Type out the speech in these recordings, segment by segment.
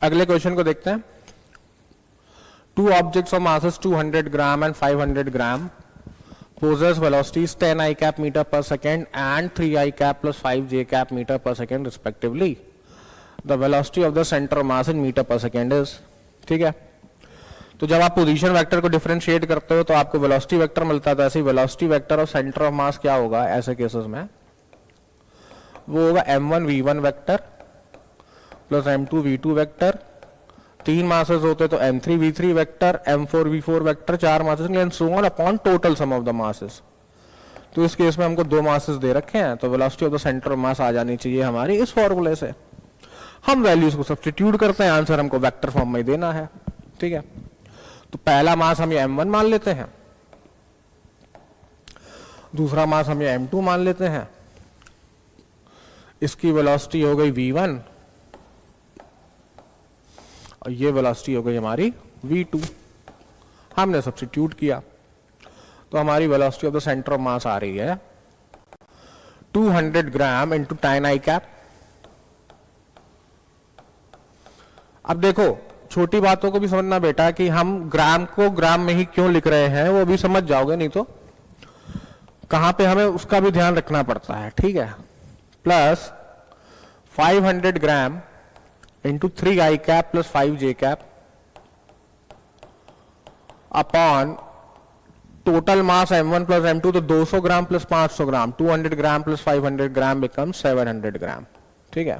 अगले क्वेश्चन को देखते हैं। Two objects of masses 200 gram and 500 gram possess velocities 10 I cap meter per second and 3 I cap plus 5 J cap meter per second respectively. The velocity of the center of mass in meter per second is, ठीक है। तो जब आप position vector को differentiate करते हो तो आपको वेलोसिटी वेक्टर मिलता है, तो ऐसे velocity vector of centre of मास क्या होगा ऐसे केसेस में, वो होगा m1 v1 vector plus m2 v2 vector, 3 masses होते तो m3 v3 vector, m4 v4 vector, 4 masses and so on upon total sum of the masses. तो इस केस में हमको 2 मासेस दे रखे हैं, तो velocity of the centre of mass आ जानी चाहिए हमारी इस फॉर्मूले से। हम वैल्यूज को सब्स्टिट्यूट करते हैं, आंसर हमको वेक्टर फॉर्म में देना है, ठीक है। तो पहला मास हम ये m1 मान लेते हैं, दूसरा मास हम ये m2 मान लेते हैं, इसकी वेलोसिटी हो गई v1 और ये वेलोसिटी हो गई हमारी v2। हमने सब्स्टिट्यूट किया तो हमारी velocity of the centre of mass आ रही है 200 ग्राम इंटू 10 I कैप। अब देखो छोटी बातों को भी समझना बेटा कि हम ग्राम को ग्राम में ही क्यों लिख रहे हैं वो भी समझ जाओगे, नहीं तो कहां पे हमें उसका भी ध्यान रखना पड़ता है, ठीक है। Plus 500 gram into 3 I cap plus 5 J cap upon total mass m1 plus m2, तो 200 ग्राम प्लस 500 ग्राम, 200 ग्राम प्लस 500 ग्राम बिकम 700 ग्राम, ठीक है।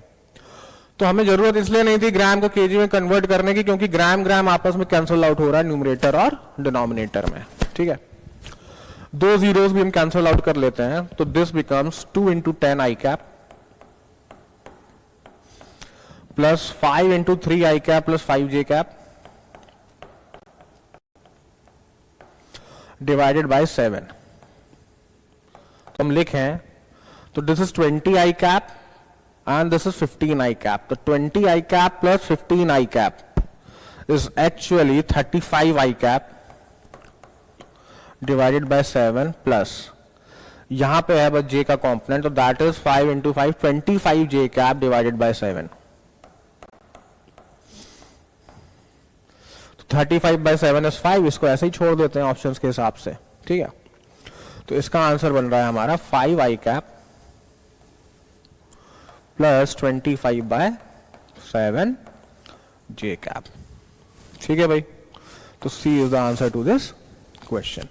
तो हमें जरूरत इसलिए नहीं थी ग्राम को केजी में कन्वर्ट करने की, क्योंकि ग्राम ग्राम आपस में कैंसिल आउट हो रहा है न्यूमरेटर और डिनोमिनेटर में, ठीक है। 2 जीरोस भी हम कैंसिल आउट कर लेते हैं, तो this becomes 2 into 10 I cap plus 5 into 3 I cap plus 5 J cap divided by 7। तो हम लिखें तो this is 20 I cap and this is 15 I cap. The 20 I cap plus 15 I cap is actually 35 I cap divided by 7 plus यहां पे है बस J का component, तो that is 5 into 5 25 J cap divided by 7। तो 35 by 7 is 5, इसको ऐसे ही छोड़ देते हैं ऑप्शंस के हिसाब से, ठीक है। तो इसका आंसर बन रहा है हमारा 5 I cap plus 25 by 7 J cap, ठीक है भाई। तो C is the answer to this question.